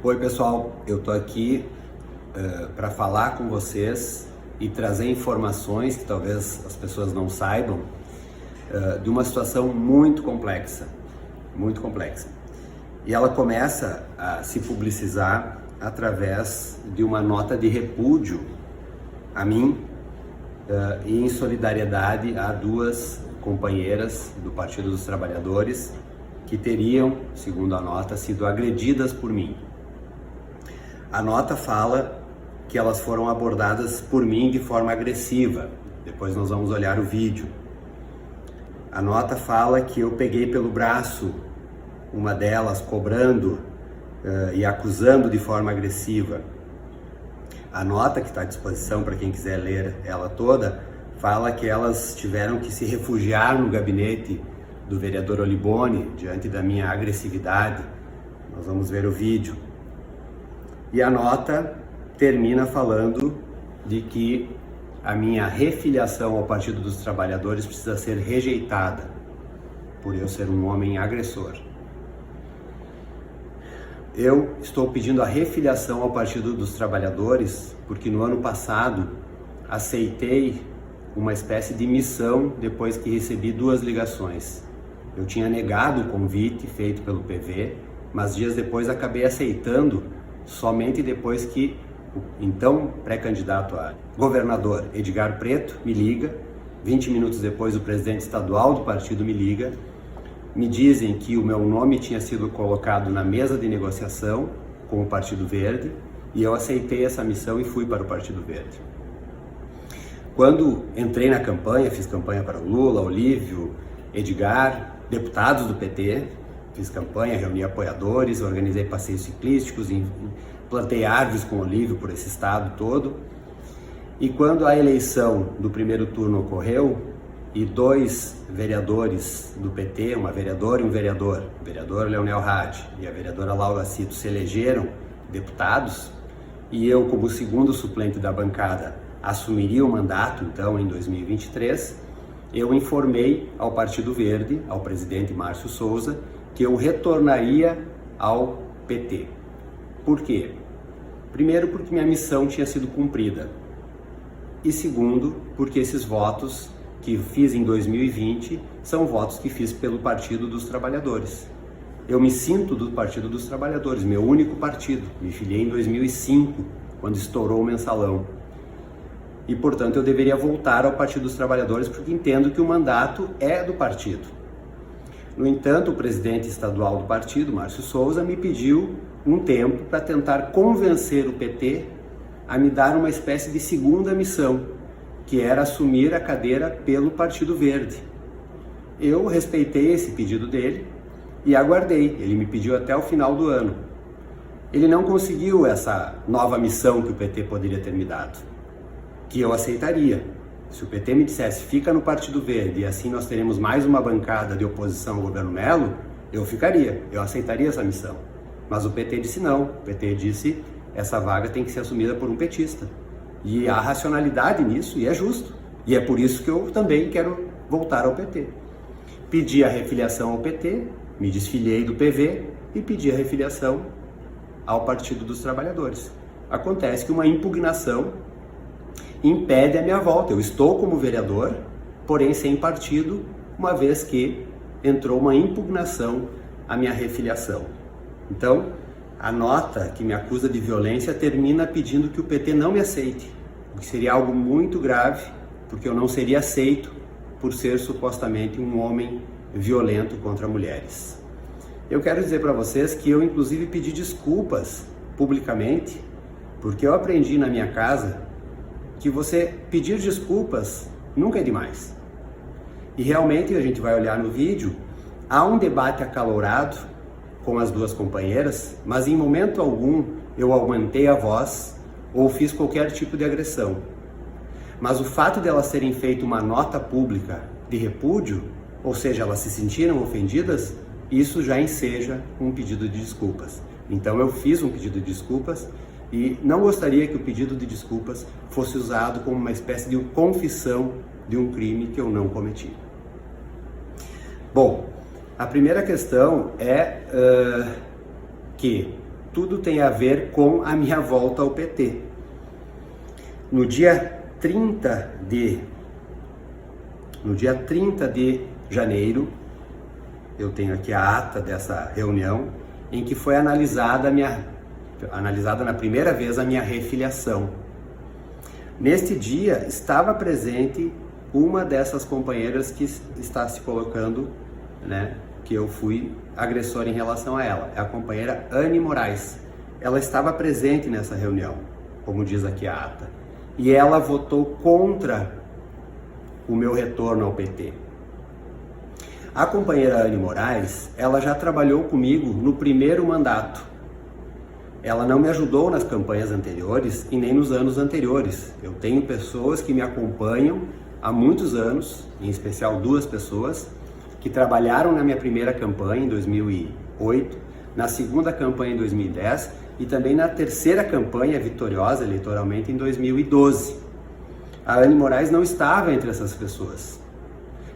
Oi pessoal, eu tô aqui para falar com vocês e trazer informações que talvez as pessoas não saibam de uma situação muito complexa, muito complexa. E ela começa a se publicizar através de uma nota de repúdio a mim e em solidariedade a duas companheiras do Partido dos Trabalhadores que teriam, segundo a nota, sido agredidas por mim. A nota fala que elas foram abordadas por mim de forma agressiva. Depois nós vamos olhar o vídeo. A nota fala que eu peguei pelo braço uma delas, cobrando e acusando de forma agressiva. A nota, que está à disposição para quem quiser ler ela toda, fala que elas tiveram que se refugiar no gabinete do vereador Oliboni diante da minha agressividade. Nós vamos ver o vídeo. E a nota termina falando de que a minha refiliação ao Partido dos Trabalhadores precisa ser rejeitada por eu ser um homem agressor. Eu estou pedindo a refiliação ao Partido dos Trabalhadores porque no ano passado aceitei uma espécie de missão depois que recebi duas ligações. Eu tinha negado o convite feito pelo PV, mas dias depois acabei aceitando somente depois que o então pré-candidato a governador Edgar Preto me liga, 20 minutos depois o presidente estadual do partido me liga, me dizem que o meu nome tinha sido colocado na mesa de negociação com o Partido Verde e eu aceitei essa missão e fui para o Partido Verde. Quando entrei na campanha, fiz campanha para o Lula, Olívio, Edgar, deputados do PT, fiz campanha, reuni apoiadores, organizei passeios ciclísticos, plantei árvores com Olívio por esse estado todo. E quando a eleição do primeiro turno ocorreu e dois vereadores do PT, uma vereadora e um vereador, o vereador Leonel Hadi e a vereadora Laura Cito, se elegeram deputados, e eu, como segundo suplente da bancada, assumiria o mandato, então, em 2023, eu informei ao Partido Verde, ao presidente Márcio Souza, que eu retornaria ao PT. Por quê? Primeiro, porque minha missão tinha sido cumprida. E segundo, porque esses votos que fiz em 2020 são votos que fiz pelo Partido dos Trabalhadores. Eu me sinto do Partido dos Trabalhadores, meu único partido. Me filiei em 2005, quando estourou o mensalão. E, portanto, eu deveria voltar ao Partido dos Trabalhadores porque entendo que o mandato é do partido. No entanto, o presidente estadual do partido, Márcio Souza, me pediu um tempo para tentar convencer o PT a me dar uma espécie de segunda missão, que era assumir a cadeira pelo Partido Verde. Eu respeitei esse pedido dele e aguardei. Ele me pediu até o final do ano. Ele não conseguiu essa nova missão que o PT poderia ter me dado, que eu aceitaria. Se o PT me dissesse, fica no Partido Verde e assim nós teremos mais uma bancada de oposição ao governo Melo, eu ficaria, eu aceitaria essa missão. Mas o PT disse não, o PT disse, essa vaga tem que ser assumida por um petista. E há racionalidade nisso, e é justo. E é por isso que eu também quero voltar ao PT. Pedi a refiliação ao PT, me desfiliei do PV e pedi a refiliação ao Partido dos Trabalhadores. Acontece que uma impugnação impede a minha volta. Eu estou como vereador, porém sem partido, uma vez que entrou uma impugnação à minha refiliação. Então, a nota que me acusa de violência termina pedindo que o PT não me aceite, o que seria algo muito grave, porque eu não seria aceito por ser supostamente um homem violento contra mulheres. Eu quero dizer para vocês que eu inclusive pedi desculpas publicamente, porque eu aprendi na minha casa que você pedir desculpas nunca é demais. E realmente, a gente vai olhar no vídeo, há um debate acalorado com as duas companheiras, mas em momento algum eu aumentei a voz ou fiz qualquer tipo de agressão. Mas o fato de elas terem feito uma nota pública de repúdio, ou seja, elas se sentiram ofendidas, isso já enseja um pedido de desculpas. Então eu fiz um pedido de desculpas e não gostaria que o pedido de desculpas fosse usado como uma espécie de confissão de um crime que eu não cometi. Bom, a primeira questão é que tudo tem a ver com a minha volta ao PT. No dia 30 de janeiro, eu tenho aqui a ata dessa reunião, em que foi analisada na primeira vez a minha refiliação. Neste dia estava presente uma dessas companheiras que está se colocando, né, que eu fui agressor em relação a ela, é a companheira Anne Moraes. Ela estava presente nessa reunião, como diz aqui a ata, e ela votou contra o meu retorno ao PT. A companheira Anne Moraes, ela já trabalhou comigo no primeiro mandato. Ela não me ajudou nas campanhas anteriores e nem nos anos anteriores. Eu tenho pessoas que me acompanham há muitos anos, em especial 2 pessoas, que trabalharam na minha primeira campanha em 2008, na segunda campanha em 2010 e também na terceira campanha vitoriosa eleitoralmente em 2012. A Anne Moraes não estava entre essas pessoas.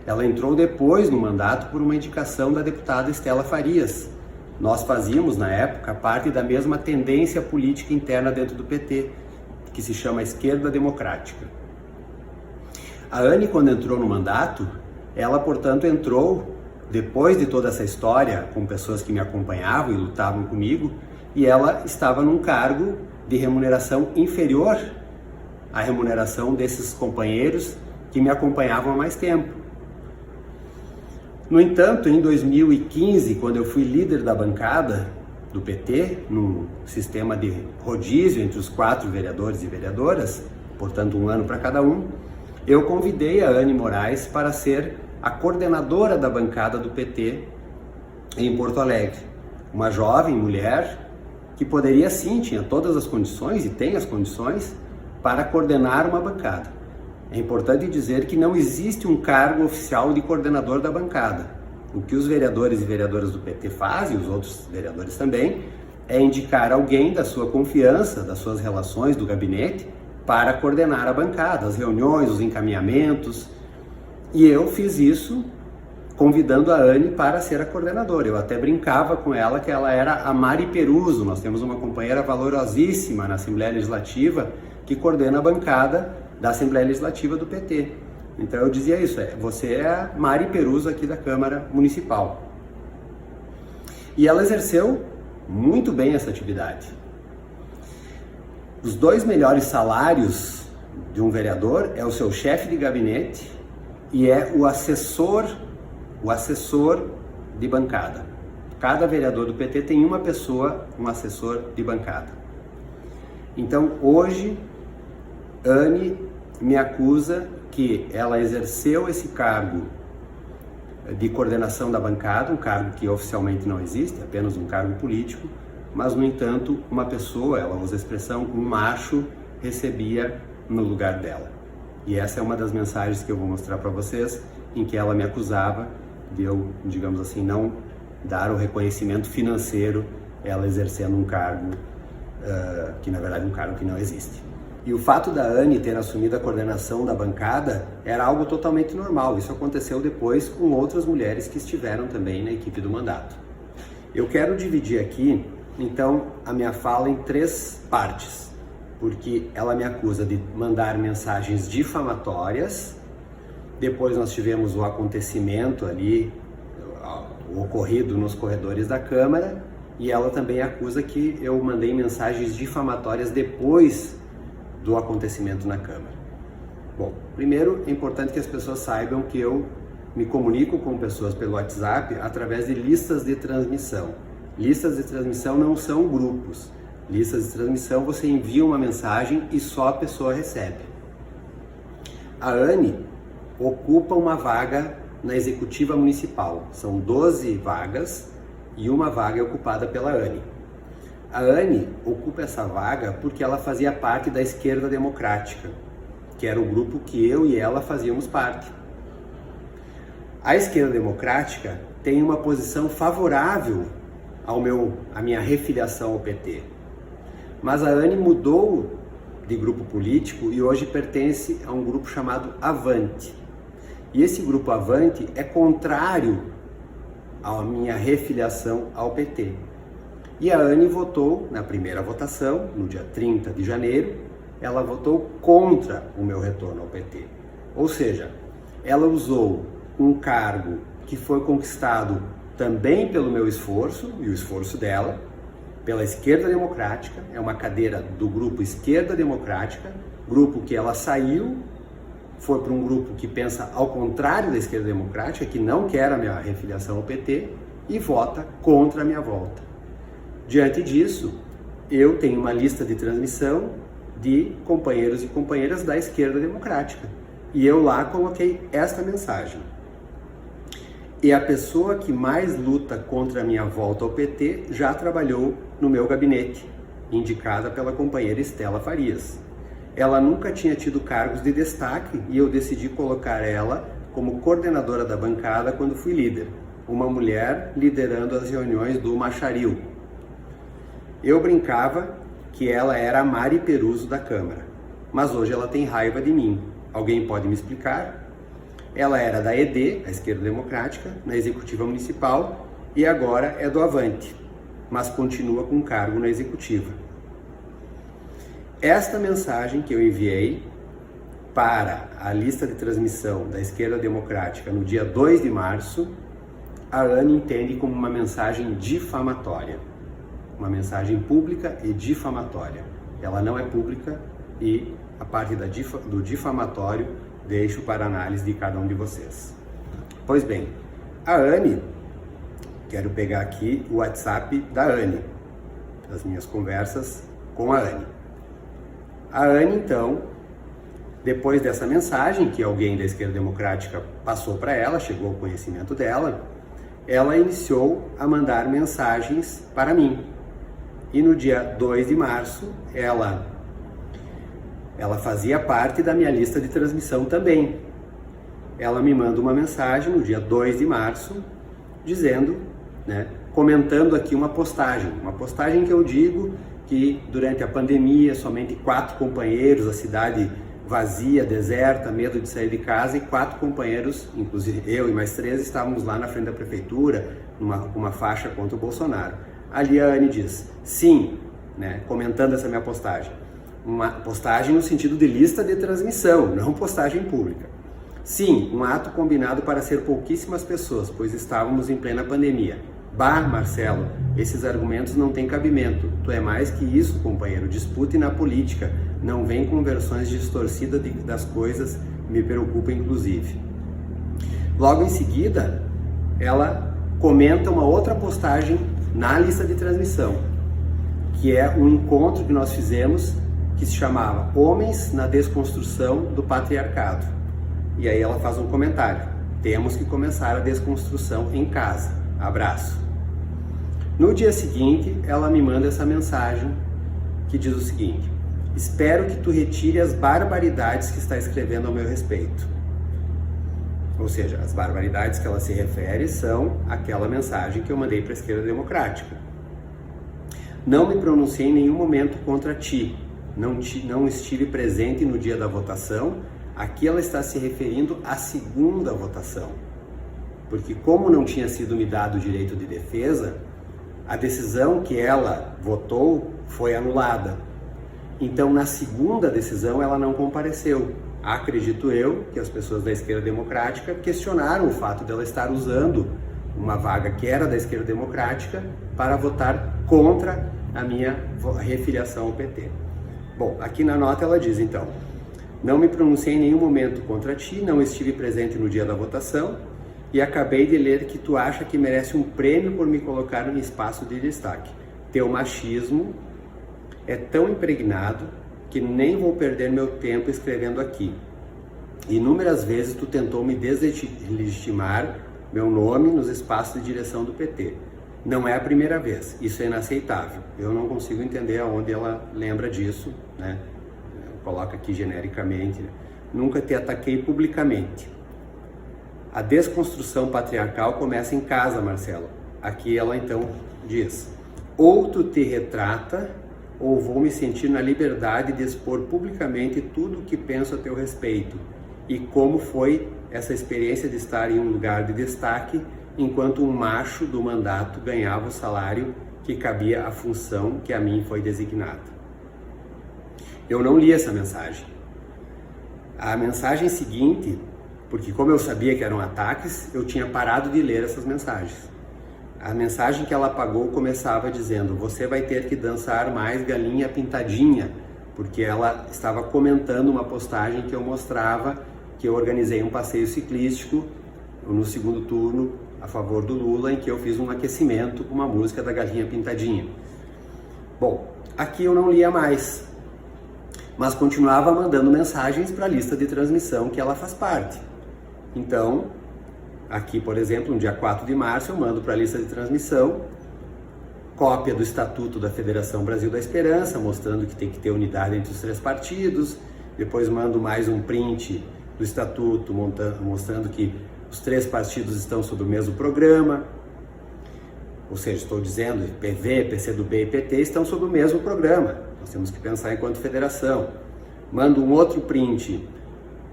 Ela entrou depois no mandato por uma indicação da deputada Estela Farias. Nós fazíamos, na época, parte da mesma tendência política interna dentro do PT, que se chama Esquerda Democrática. A Anne, quando entrou no mandato, ela, portanto, entrou depois de toda essa história com pessoas que me acompanhavam e lutavam comigo, e ela estava num cargo de remuneração inferior à remuneração desses companheiros que me acompanhavam há mais tempo. No entanto, em 2015, quando eu fui líder da bancada do PT, num sistema de rodízio entre os 4 vereadores e vereadoras, portanto 1 ano para cada um, eu convidei a Anne Moraes para ser a coordenadora da bancada do PT em Porto Alegre. Uma jovem mulher que poderia sim, tinha todas as condições e tem as condições para coordenar uma bancada. É importante dizer que não existe um cargo oficial de coordenador da bancada. O que os vereadores e vereadoras do PT fazem, os outros vereadores também, é indicar alguém da sua confiança, das suas relações do gabinete, para coordenar a bancada, as reuniões, os encaminhamentos. E eu fiz isso convidando a Anne para ser a coordenadora. Eu até brincava com ela que ela era a Mari Peruso. Nós temos uma companheira valorosíssima na Assembleia Legislativa que coordena a bancada da Assembleia Legislativa do PT. Então eu dizia isso, você é a Mari Peruso aqui da Câmara Municipal. E ela exerceu muito bem essa atividade. Os 2 melhores salários de um vereador é o seu chefe de gabinete e é o assessor de bancada. Cada vereador do PT tem uma pessoa, um assessor de bancada. Então hoje, Anne me acusa que ela exerceu esse cargo de coordenação da bancada, um cargo que oficialmente não existe, apenas um cargo político, mas, no entanto, uma pessoa, ela usa a expressão, um macho, recebia no lugar dela. E essa é uma das mensagens que eu vou mostrar para vocês, em que ela me acusava de eu, digamos assim, não dar o reconhecimento financeiro, ela exercendo um cargo, que na verdade é um cargo que não existe. E o fato da Anne ter assumido a coordenação da bancada era algo totalmente normal. Isso aconteceu depois com outras mulheres que estiveram também na equipe do mandato. Eu quero dividir aqui, então, a minha fala em 3 partes, porque ela me acusa de mandar mensagens difamatórias. Depois nós tivemos o acontecimento ali, o ocorrido nos corredores da Câmara, e ela também acusa que eu mandei mensagens difamatórias depois do acontecimento na Câmara. Bom, primeiro é importante que as pessoas saibam que eu me comunico com pessoas pelo WhatsApp através de listas de transmissão. Listas de transmissão não são grupos. Listas de transmissão você envia uma mensagem e só a pessoa recebe. A Anne ocupa uma vaga na Executiva Municipal. São 12 vagas e uma vaga é ocupada pela Anne. A Anne ocupa essa vaga porque ela fazia parte da Esquerda Democrática, que era o grupo que eu e ela fazíamos parte. A Esquerda Democrática tem uma posição favorável à minha refiliação ao PT. Mas a Anne mudou de grupo político e hoje pertence a um grupo chamado Avante. E esse grupo Avante é contrário à minha refiliação ao PT. E a Anne votou na primeira votação, no dia 30 de janeiro, ela votou contra o meu retorno ao PT. Ou seja, ela usou um cargo que foi conquistado também pelo meu esforço e o esforço dela, pela Esquerda Democrática, é uma cadeira do grupo Esquerda Democrática, grupo que ela saiu, foi para um grupo que pensa ao contrário da Esquerda Democrática, que não quer a minha refiliação ao PT e vota contra a minha volta. Diante disso, eu tenho uma lista de transmissão de companheiros e companheiras da Esquerda Democrática e eu lá coloquei esta mensagem. E a pessoa que mais luta contra a minha volta ao PT já trabalhou no meu gabinete, indicada pela companheira Estela Farias. Ela nunca tinha tido cargos de destaque e eu decidi colocar ela como coordenadora da bancada quando fui líder, uma mulher liderando as reuniões do Macharil. Eu brincava que ela era a Mari Peruso da Câmara, mas hoje ela tem raiva de mim. Alguém pode me explicar? Ela era da ED, a Esquerda Democrática, na Executiva Municipal e agora é do Avante, mas continua com cargo na Executiva. Esta mensagem que eu enviei para a lista de transmissão da Esquerda Democrática no dia 2 de março, a Anne entende como uma mensagem difamatória. Uma mensagem pública e difamatória. Ela não é pública e a parte do difamatório deixo para análise de cada um de vocês. Pois bem, a Anne, quero pegar aqui o WhatsApp da Anne, das minhas conversas com a Anne. A Anne, então, depois dessa mensagem que alguém da Esquerda Democrática passou para ela, chegou ao conhecimento dela, ela iniciou a mandar mensagens para mim. E no dia 2 de março, ela fazia parte da minha lista de transmissão também. Ela me manda uma mensagem no dia 2 de março, dizendo, comentando aqui uma postagem que eu digo que durante a pandemia somente 4 companheiros, a cidade vazia, deserta, medo de sair de casa, e 4 companheiros, inclusive eu e mais 3, estávamos lá na frente da prefeitura, com uma faixa contra o Bolsonaro. Ali a Anne diz, sim, comentando essa minha postagem. Uma postagem no sentido de lista de transmissão, não postagem pública. Sim, um ato combinado para ser pouquíssimas pessoas, pois estávamos em plena pandemia. Bah, Marcelo, esses argumentos não têm cabimento. Tu é mais que isso, companheiro. Dispute na política. Não vem com versões distorcidas das coisas, me preocupa inclusive. Logo em seguida, ela comenta uma outra postagem na lista de transmissão, que é um encontro que nós fizemos que se chamava Homens na Desconstrução do Patriarcado. E aí ela faz um comentário: temos que começar a desconstrução em casa. Abraço. No dia seguinte, ela me manda essa mensagem que diz o seguinte: espero que tu retire as barbaridades que está escrevendo ao meu respeito. Ou seja, as barbaridades que ela se refere são aquela mensagem que eu mandei para a Esquerda Democrática. Não me pronunciei em nenhum momento contra ti. Não estive presente no dia da votação. Aqui ela está se referindo à segunda votação. Porque como não tinha sido me dado o direito de defesa, a decisão que ela votou foi anulada. Então, na segunda decisão, ela não compareceu. Acredito eu que as pessoas da Esquerda Democrática questionaram o fato dela estar usando uma vaga que era da Esquerda Democrática para votar contra a minha refiliação ao PT. Bom, aqui na nota ela diz, então, não me pronunciei em nenhum momento contra ti, não estive presente no dia da votação e acabei de ler que tu acha que merece um prêmio por me colocar em espaço de destaque. Teu machismo é tão impregnado que nem vou perder meu tempo escrevendo aqui. Inúmeras vezes tu tentou me deslegitimar meu nome nos espaços de direção do PT. Não é a primeira vez, isso é inaceitável. Eu não consigo entender aonde ela lembra disso, Coloca aqui genericamente. Nunca te ataquei publicamente. A desconstrução patriarcal começa em casa, Marcelo. Aqui ela então diz: ou tu te retrata, ou vou me sentir na liberdade de expor publicamente tudo o que penso a teu respeito e como foi essa experiência de estar em um lugar de destaque enquanto um macho do mandato ganhava o salário que cabia à função que a mim foi designada. Eu não li essa mensagem. A mensagem seguinte, porque como eu sabia que eram ataques, eu tinha parado de ler essas mensagens. A mensagem que ela apagou começava dizendo: você vai ter que dançar mais galinha pintadinha, porque ela estava comentando uma postagem que eu mostrava que eu organizei um passeio ciclístico no segundo turno a favor do Lula, em que eu fiz um aquecimento com uma música da Galinha Pintadinha. Bom, aqui eu não lia mais, mas continuava mandando mensagens para a lista de transmissão que ela faz parte. Então, aqui, por exemplo, no dia 4 de março, eu mando para a lista de transmissão cópia do Estatuto da Federação Brasil da Esperança, mostrando que tem que ter unidade entre os 3 partidos. Depois mando mais um print do Estatuto, mostrando que os 3 partidos estão sob o mesmo programa. Ou seja, estou dizendo, PV, PCdoB e PT estão sob o mesmo programa. Nós temos que pensar enquanto federação. Mando um outro print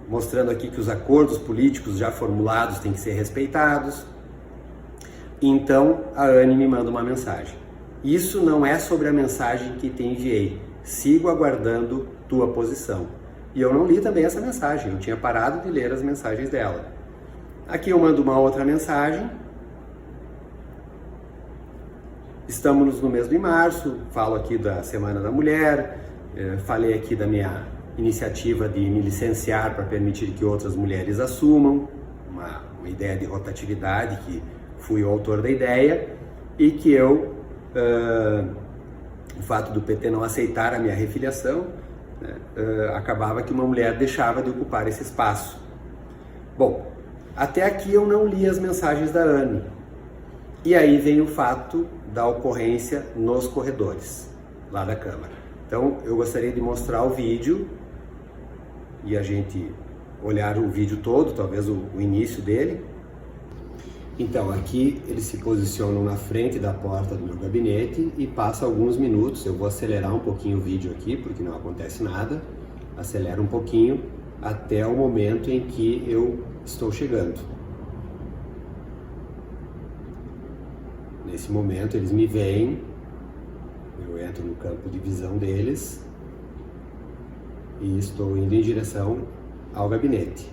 mostrando aqui que os acordos políticos já formulados têm que ser respeitados. Então a Anne me manda uma mensagem: isso não é sobre a mensagem que te enviei, sigo aguardando tua posição. E eu não li também essa mensagem, eu tinha parado de ler as mensagens dela. Aqui eu mando uma outra mensagem: estamos no mês de março, falo aqui da Semana da Mulher, falei aqui da minha iniciativa de me licenciar para permitir que outras mulheres assumam, uma ideia de rotatividade que fui o autor da ideia, e que o fato do PT não aceitar a minha refiliação, acabava que uma mulher deixava de ocupar esse espaço. Bom, até aqui eu não li as mensagens da Anne. E aí vem o fato da ocorrência nos corredores, lá da Câmara. Então eu gostaria de mostrar o vídeo e a gente olhar o vídeo todo, talvez o início dele. Então aqui eles se posicionam na frente da porta do meu gabinete e passa alguns minutos. Eu vou acelerar um pouquinho o vídeo aqui porque não acontece nada. Acelera um pouquinho até o momento em que eu estou chegando. Nesse momento eles me veem, eu entro no campo de visão deles e estou indo em direção ao gabinete.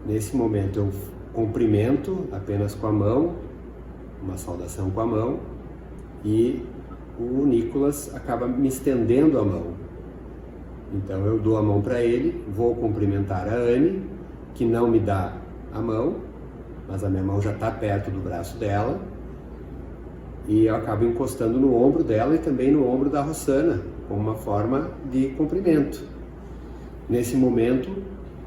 Nesse momento eu cumprimento apenas com a mão, uma saudação com a mão, e o Nicolas acaba me estendendo a mão. Então eu dou a mão para ele, vou cumprimentar a Anne, que não me dá a mão, mas a minha mão já está perto do braço dela, e eu acabo encostando no ombro dela e também no ombro da Rossana, como uma forma de cumprimento. Nesse momento,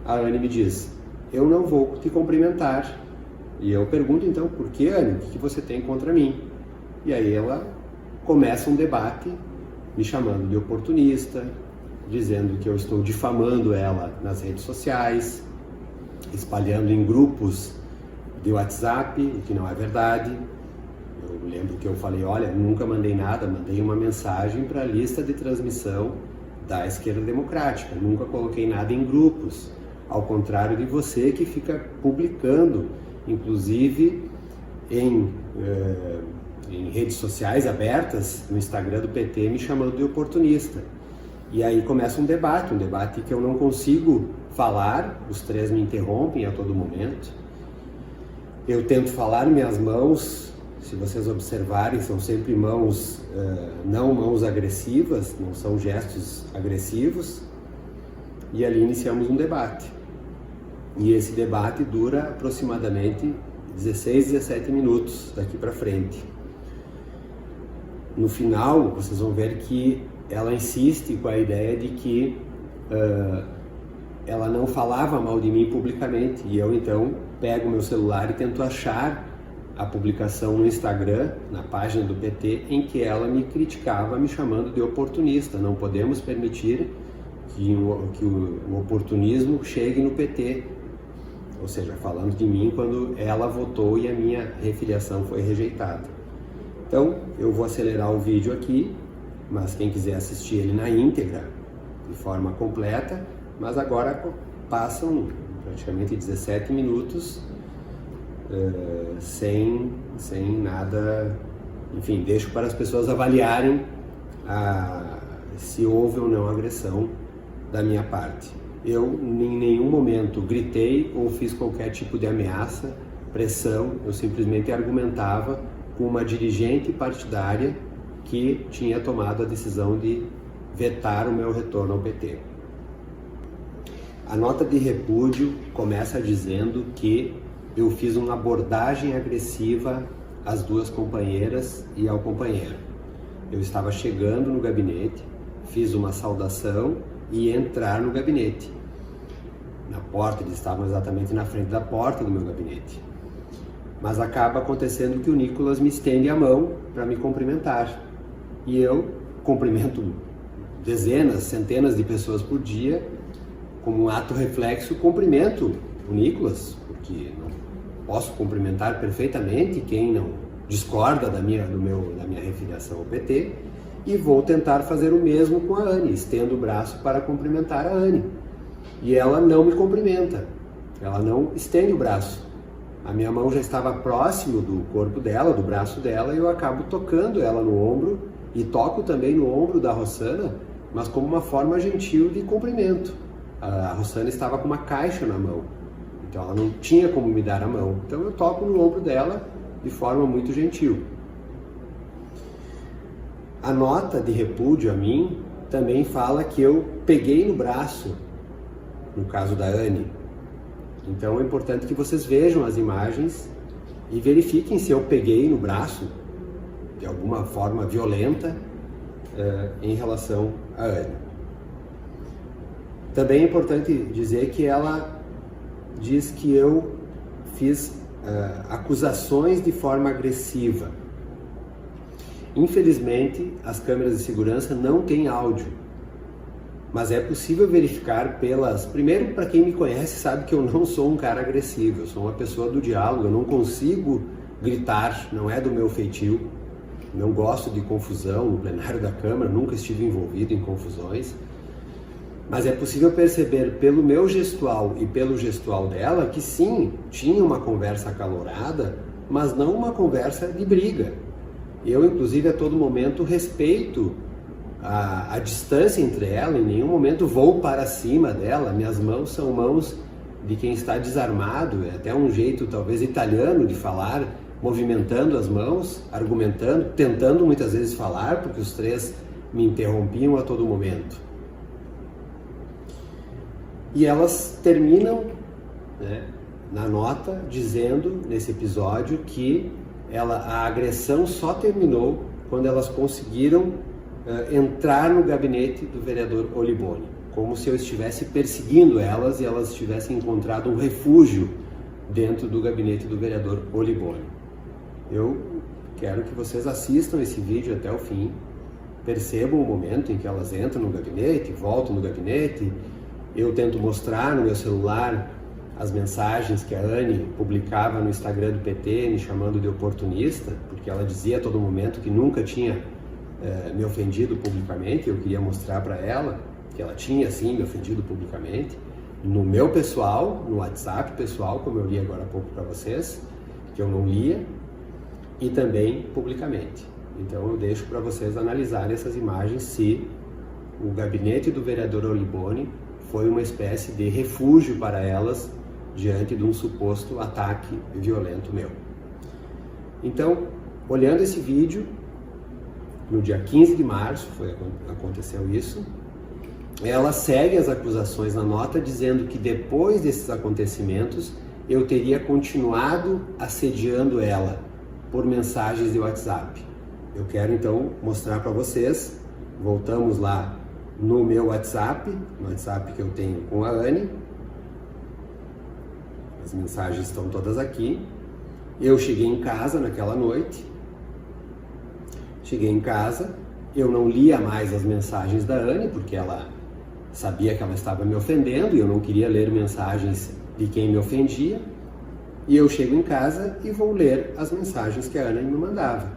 a Anne me diz: eu não vou te cumprimentar. E eu pergunto então: por que, Anne? O que você tem contra mim? E aí ela começa um debate, me chamando de oportunista, dizendo que eu estou difamando ela nas redes sociais, espalhando em grupos de WhatsApp, o que não é verdade. Eu lembro que eu falei: olha, nunca mandei nada, mandei uma mensagem para a lista de transmissão da Esquerda Democrática, nunca coloquei nada em grupos, ao contrário de você que fica publicando, inclusive em redes sociais abertas, no Instagram do PT, me chamando de oportunista. E aí começa um debate que eu não consigo falar, os 3 me interrompem a todo momento. Eu tento falar, minhas mãos, se vocês observarem, são sempre mãos, não mãos agressivas, não são gestos agressivos, e ali iniciamos um debate. E esse debate dura aproximadamente 16, 17 minutos daqui para frente. No final, vocês vão ver que ela insiste com a ideia de que ela não falava mal de mim publicamente, e eu então pego meu celular e tento achar a publicação no Instagram, na página do PT, em que ela me criticava, me chamando de oportunista. Não podemos permitir que o oportunismo chegue no PT, ou seja, falando de mim quando ela votou e a minha refiliação foi rejeitada. Então eu vou acelerar o vídeo aqui, mas quem quiser assistir ele na íntegra, de forma completa, mas agora passam praticamente 17 minutos sem nada enfim, deixo para as pessoas avaliarem se houve ou não agressão da minha parte. Eu em nenhum momento gritei ou fiz qualquer tipo de ameaça, pressão, eu simplesmente argumentava com uma dirigente partidária que tinha tomado a decisão de vetar o meu retorno ao PT. A nota de repúdio começa dizendo que eu fiz uma abordagem agressiva às duas companheiras e ao companheiro. Eu estava chegando no gabinete, fiz uma saudação e ia entrar no gabinete. Na porta, eles estavam exatamente na frente da porta do meu gabinete. Mas acaba acontecendo que o Nicolas me estende a mão para me cumprimentar. E eu cumprimento dezenas, centenas de pessoas por dia, como um ato reflexo, cumprimento o Nicolas, porque não posso cumprimentar perfeitamente quem não discorda da minha refiliação ao PT, e vou tentar fazer o mesmo com a Anne, estendo o braço para cumprimentar a Anne. E ela não me cumprimenta, ela não estende o braço. A minha mão já estava próximo do corpo dela, do braço dela, e eu acabo tocando ela no ombro, e toco também no ombro da Rossana, mas como uma forma gentil de cumprimento. A Rossana estava com uma caixa na mão, então ela não tinha como me dar a mão. Então eu toco no ombro dela de forma muito gentil. A nota de repúdio a mim também fala que eu peguei no braço, no caso da Anne. Então é importante que vocês vejam as imagens e verifiquem se eu peguei no braço de alguma forma violenta em relação a Anne. Também é importante dizer que ela diz que eu fiz acusações de forma agressiva. Infelizmente, as câmeras de segurança não têm áudio, mas é possível verificar primeiro, para quem me conhece sabe que eu não sou um cara agressivo, eu sou uma pessoa do diálogo, eu não consigo gritar, não é do meu feitio, não gosto de confusão no plenário da Câmara, nunca estive envolvido em confusões, mas é possível perceber pelo meu gestual e pelo gestual dela que sim, tinha uma conversa acalorada, mas não uma conversa de briga. Eu, inclusive, a todo momento respeito a distância entre ela, em nenhum momento vou para cima dela, minhas mãos são mãos de quem está desarmado, é até um jeito talvez italiano de falar, movimentando as mãos, argumentando, tentando muitas vezes falar, porque os três me interrompiam a todo momento. E elas terminam, né, na nota dizendo, nesse episódio, que a agressão só terminou quando elas conseguiram entrar no gabinete do vereador Oliboni, como se eu estivesse perseguindo elas e elas tivessem encontrado um refúgio dentro do gabinete do vereador Oliboni. Eu quero que vocês assistam esse vídeo até o fim, percebam o momento em que elas entram no gabinete, voltam no gabinete. Eu tento mostrar no meu celular as mensagens que a Anne publicava no Instagram do PT, me chamando de oportunista, porque ela dizia a todo momento que nunca tinha me ofendido publicamente. Eu queria mostrar para ela que ela tinha sim me ofendido publicamente, no meu pessoal, no WhatsApp pessoal, como eu li agora há pouco para vocês, que eu não lia, e também publicamente. Então eu deixo para vocês analisarem essas imagens se o gabinete do vereador Oliboni foi uma espécie de refúgio para elas diante de um suposto ataque violento meu. Então, olhando esse vídeo, no dia 15 de março aconteceu isso, ela segue as acusações na nota dizendo que depois desses acontecimentos eu teria continuado assediando ela por mensagens de WhatsApp. Eu quero então mostrar para vocês, voltamos lá no meu WhatsApp, no WhatsApp que eu tenho com a Anne. As mensagens estão todas aqui. Eu cheguei em casa naquela noite. Cheguei em casa, eu não lia mais as mensagens da Anne, porque ela sabia que ela estava me ofendendo e eu não queria ler mensagens de quem me ofendia. E eu chego em casa e vou ler as mensagens que a Anne me mandava.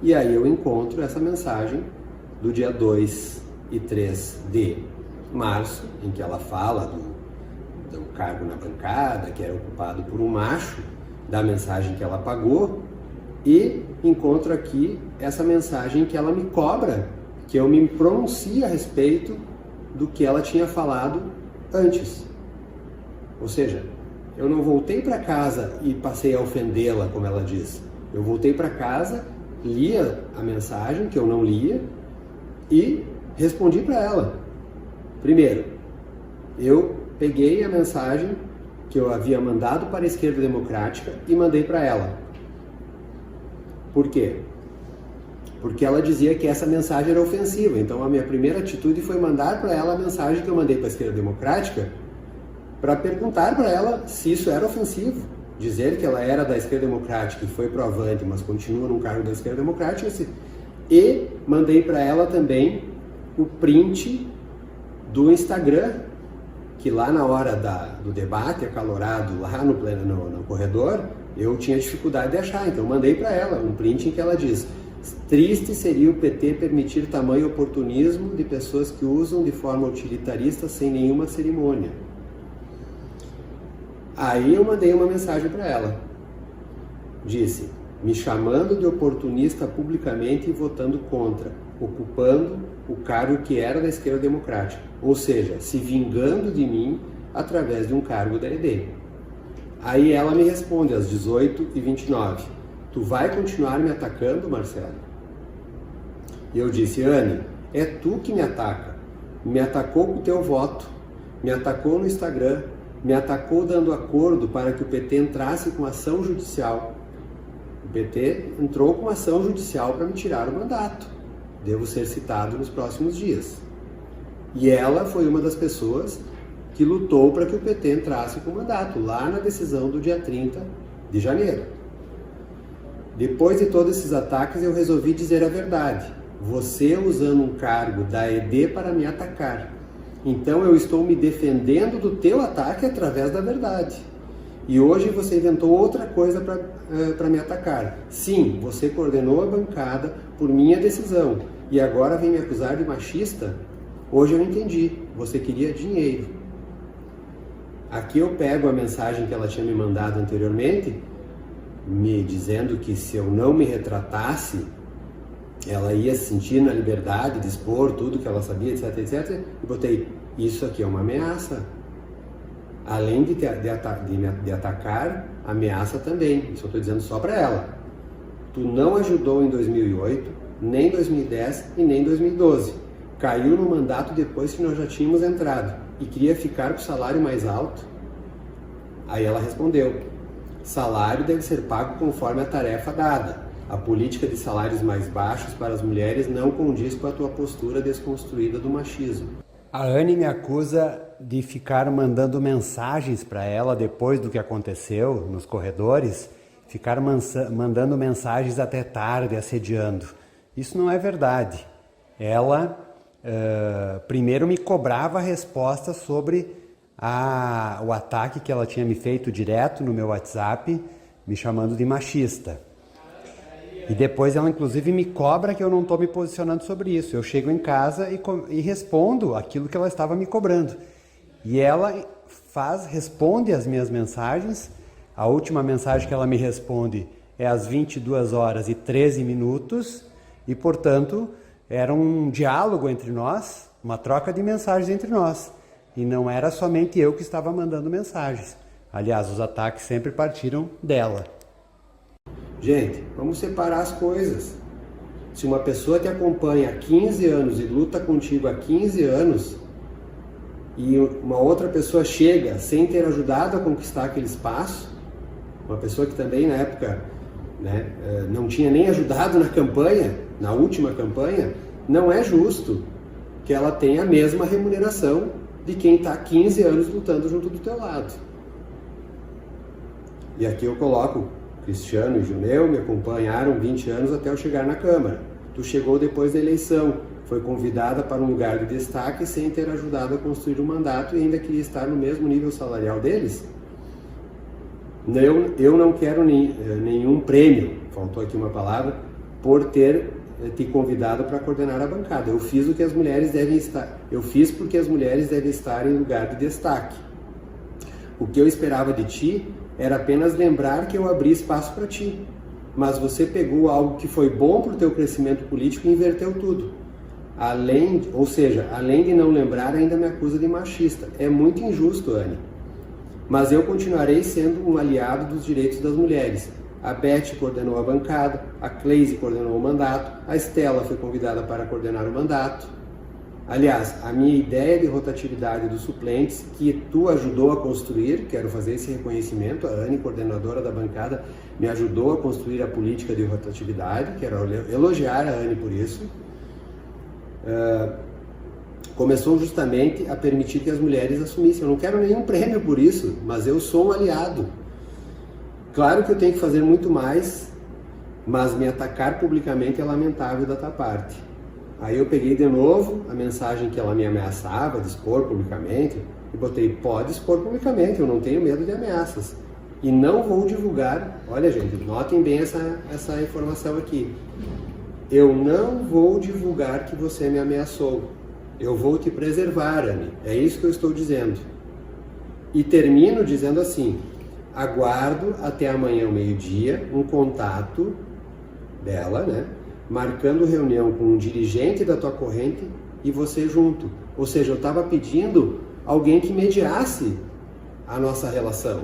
E aí eu encontro essa mensagem do dia 2 e 3 de março, em que ela fala do cargo na bancada, que era ocupado por um macho, da mensagem que ela apagou, E encontro aqui essa mensagem que ela me cobra, que eu me pronuncie a respeito do que ela tinha falado antes. Ou seja, eu não voltei para casa e passei a ofendê-la, como ela diz. Eu voltei para casa, lia a mensagem, que eu não lia, e respondi para ela. Primeiro, eu peguei a mensagem que eu havia mandado para a Esquerda Democrática e mandei para ela. Por quê? Porque ela dizia que essa mensagem era ofensiva. Então a minha primeira atitude foi mandar para ela a mensagem que eu mandei para a Esquerda Democrática para perguntar para ela se isso era ofensivo. Dizer que ela era da Esquerda Democrática e foi pro Avante, mas continua num cargo da Esquerda Democrática. E mandei para ela também o print do Instagram, que lá na hora do debate acalorado, lá no corredor, eu tinha dificuldade de achar. Então mandei para ela um print em que ela diz: triste seria o PT permitir tamanho oportunismo de pessoas que usam de forma utilitarista sem nenhuma cerimônia. Aí eu mandei uma mensagem para ela. Disse: me chamando de oportunista publicamente e votando contra, ocupando o cargo que era da Esquerda Democrática, ou seja, se vingando de mim através de um cargo da ED. Aí ela me responde às 18h29, tu vai continuar me atacando, Marcelo? E eu disse: Anne, é tu que me ataca. Me atacou com o teu voto, me atacou no Instagram, me atacou dando acordo para que o PT entrasse com ação judicial. O PT entrou com ação judicial para me tirar o mandato. Devo ser citado nos próximos dias. E ela foi uma das pessoas que lutou para que o PT entrasse com o mandato, lá na decisão do dia 30 de janeiro. Depois de todos esses ataques, eu resolvi dizer a verdade. Você usando um cargo da ED para me atacar. Então eu estou me defendendo do teu ataque através da verdade. E hoje você inventou outra coisa para me atacar. Sim, você coordenou a bancada por minha decisão. E agora vem me acusar de machista? Hoje eu entendi. Você queria dinheiro. Aqui eu pego a mensagem que ela tinha me mandado anteriormente, me dizendo que se eu não me retratasse, ela ia se sentir na liberdade de expor tudo que ela sabia, etc, etc. E botei: isso aqui é uma ameaça. Além de atacar, ameaça também. Isso eu estou dizendo só para ela. Tu não ajudou em 2008, nem 2010 e nem 2012. Caiu no mandato depois que nós já tínhamos entrado e queria ficar com o salário mais alto. Aí ela respondeu: salário deve ser pago conforme a tarefa dada. A política de salários mais baixos para as mulheres não condiz com a tua postura desconstruída do machismo. A Anne me acusa de ficar mandando mensagens para ela depois do que aconteceu nos corredores, ficar mandando mensagens até tarde, assediando. Isso não é verdade. Ela primeiro me cobrava respostas sobre o ataque que ela tinha me feito direto no meu WhatsApp, me chamando de machista. E depois ela inclusive me cobra que eu não estou me posicionando sobre isso. Eu chego em casa e respondo aquilo que ela estava me cobrando. E ela responde as minhas mensagens. A última mensagem que ela me responde é às 22h13 e, portanto, era um diálogo entre nós, uma troca de mensagens entre nós. E não era somente eu que estava mandando mensagens. Aliás, os ataques sempre partiram dela. Gente, vamos separar as coisas. Se uma pessoa te acompanha há 15 anos e luta contigo há 15 anos e uma outra pessoa chega sem ter ajudado a conquistar aquele espaço, uma pessoa que também na época não tinha nem ajudado na campanha, na última campanha, não é justo que ela tenha a mesma remuneração de quem está há 15 anos lutando junto do teu lado. E aqui eu coloco: Cristiano e Juneu me acompanharam 20 anos até eu chegar na Câmara. Tu chegou depois da eleição, foi convidada para um lugar de destaque sem ter ajudado a construir um mandato e ainda queria estar no mesmo nível salarial deles? Eu não quero nenhum prêmio, faltou aqui uma palavra, por ter te convidado para coordenar a bancada. Eu fiz o que as mulheres devem estar. Eu fiz porque as mulheres devem estar em lugar de destaque. O que eu esperava de ti era apenas lembrar que eu abri espaço para ti. mas você pegou algo que foi bom para o teu crescimento político e inverteu tudo. Além de não lembrar, ainda me acusa de machista. É muito injusto, Anne. Mas eu continuarei sendo um aliado dos direitos das mulheres. A Beth coordenou a bancada, a Cleise coordenou o mandato, a Estela foi convidada para coordenar o mandato. Aliás, a minha ideia de rotatividade dos suplentes, que tu ajudou a construir, quero fazer esse reconhecimento, a Anne, coordenadora da bancada, me ajudou a construir a política de rotatividade, quero elogiar a Anne por isso. Começou justamente a permitir que as mulheres assumissem. Eu não quero nenhum prêmio por isso, mas eu sou um aliado. Claro que eu tenho que fazer muito mais, mas me atacar publicamente é lamentável da tua parte. Aí eu peguei de novo a mensagem que ela me ameaçava de expor publicamente e botei: pode expor publicamente, eu não tenho medo de ameaças. E não vou divulgar, olha gente, notem bem essa informação aqui. Eu não vou divulgar que você me ameaçou. Eu vou te preservar, Anne. É isso que eu estou dizendo. E termino dizendo assim: aguardo até amanhã ao meio-dia um contato dela, né? Marcando reunião com um dirigente da tua corrente e você junto. Ou seja, eu estava pedindo alguém que mediasse a nossa relação.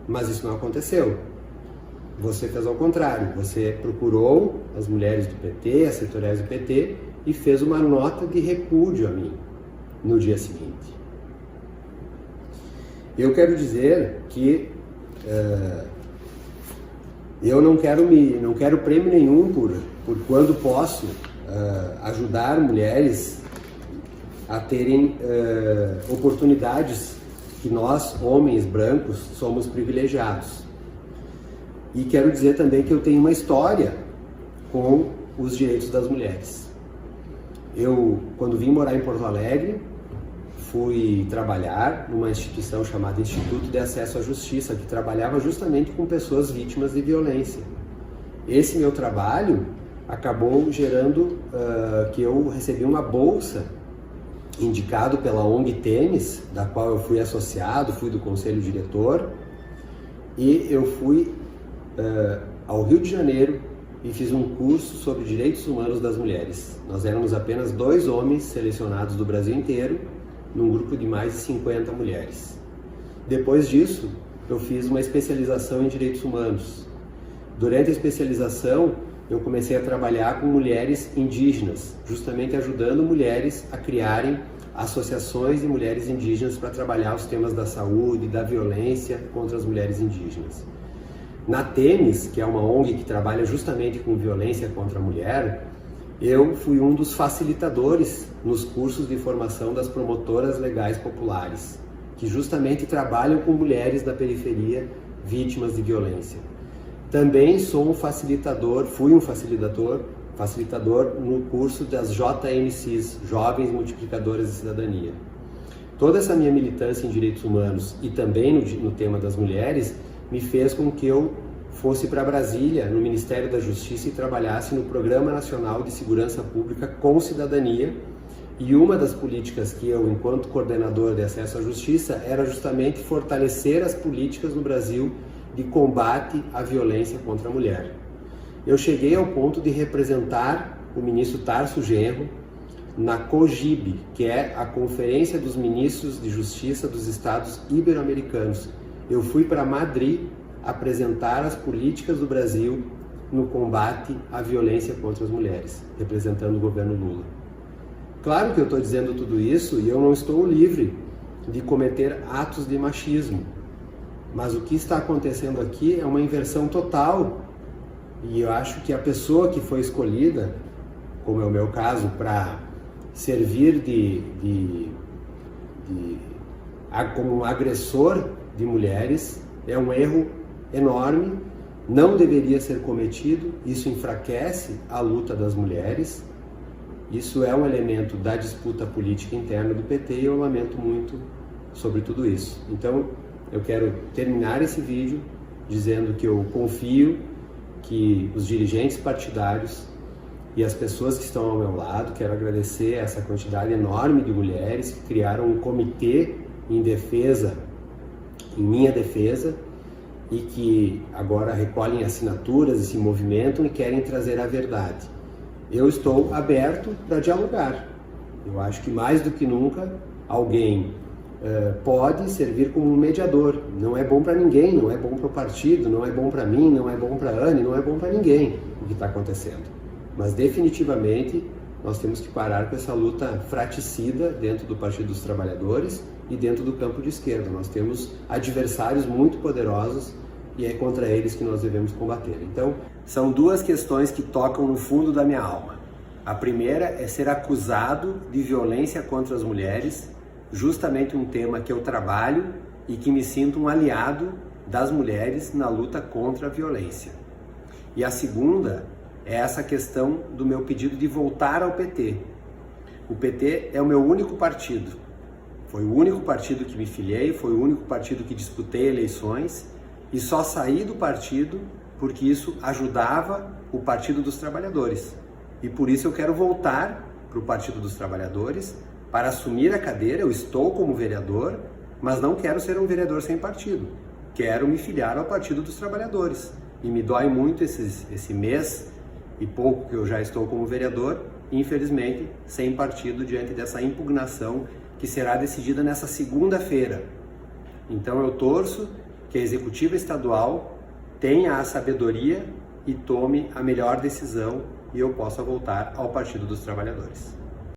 Mas isso não aconteceu. Você fez ao contrário. Você procurou as mulheres do PT, as setoriais do PT, e fez uma nota de repúdio a mim no dia seguinte. Eu quero dizer que eu não quero prêmio nenhum por quando posso ajudar mulheres a terem oportunidades que nós, homens brancos, somos privilegiados. E quero dizer também que eu tenho uma história com os direitos das mulheres. Eu, quando vim morar em Porto Alegre, fui trabalhar numa instituição chamada Instituto de Acesso à Justiça, que trabalhava justamente com pessoas vítimas de violência. Esse meu trabalho acabou gerando que eu recebi uma bolsa indicado pela ONG Tênis, da qual eu fui associado, fui do conselho diretor, e eu fui ao Rio de Janeiro e fiz um curso sobre direitos humanos das mulheres. Nós éramos apenas 2 homens selecionados do Brasil inteiro, num grupo de mais de 50 mulheres. Depois disso, eu fiz uma especialização em direitos humanos. Durante a especialização, eu comecei a trabalhar com mulheres indígenas, justamente ajudando mulheres a criarem associações de mulheres indígenas para trabalhar os temas da saúde, da violência contra as mulheres indígenas. Na Tênis, que é uma ONG que trabalha justamente com violência contra a mulher, eu fui um dos facilitadores nos cursos de formação das promotoras legais populares, que justamente trabalham com mulheres da periferia vítimas de violência. Também sou um facilitador, fui um facilitador no curso das JMCs, Jovens Multiplicadoras de Cidadania. Toda essa minha militância em direitos humanos e também no tema das mulheres me fez com que eu fosse para Brasília, no Ministério da Justiça, e trabalhasse no Programa Nacional de Segurança Pública com Cidadania. E uma das políticas que eu, enquanto coordenador de acesso à justiça, era justamente fortalecer as políticas no Brasil de combate à violência contra a mulher. Eu cheguei ao ponto de representar o ministro Tarso Genro na COGIB, que é a Conferência dos Ministros de Justiça dos Estados Ibero-Americanos. Eu fui para Madrid apresentar as políticas do Brasil no combate à violência contra as mulheres, representando o governo Lula. Claro que eu estou dizendo tudo isso e eu não estou livre de cometer atos de machismo, mas o que está acontecendo aqui é uma inversão total, e eu acho que a pessoa que foi escolhida, como é o meu caso, para servir como um agressor de mulheres, é um erro enorme, não deveria ser cometido. Isso enfraquece a luta das mulheres, isso é um elemento da disputa política interna do PT e eu lamento muito sobre tudo isso. Então eu quero terminar esse vídeo dizendo que eu confio que os dirigentes partidários e as pessoas que estão ao meu lado, quero agradecer essa quantidade enorme de mulheres que criaram um comitê em minha defesa, e que agora recolhem assinaturas e se movimentam e querem trazer a verdade. Eu estou aberto para dialogar. Eu acho que mais do que nunca alguém pode servir como um mediador. Não é bom para ninguém, não é bom para o partido, não é bom para mim, não é bom para a Anne, não é bom para ninguém o que está acontecendo. Mas definitivamente nós temos que parar com essa luta fraticida dentro do Partido dos Trabalhadores e dentro do campo de esquerda. Nós temos adversários muito poderosos e é contra eles que nós devemos combater. Então, são duas questões que tocam no fundo da minha alma. A primeira é ser acusado de violência contra as mulheres, justamente um tema que eu trabalho e que me sinto um aliado das mulheres na luta contra a violência. E a segunda é essa questão do meu pedido de voltar ao PT. O PT é o meu único partido. Foi o único partido que me filiei, foi o único partido que disputei eleições e só saí do partido porque isso ajudava o Partido dos Trabalhadores. E por isso eu quero voltar para o Partido dos Trabalhadores para assumir a cadeira. Eu estou como vereador, mas não quero ser um vereador sem partido. Quero me filiar ao Partido dos Trabalhadores. E me dói muito esse mês e pouco que eu já estou como vereador, infelizmente, sem partido diante dessa impugnação que será decidida nessa segunda-feira. Então eu torço que a Executiva Estadual tenha a sabedoria e tome a melhor decisão e eu possa voltar ao Partido dos Trabalhadores.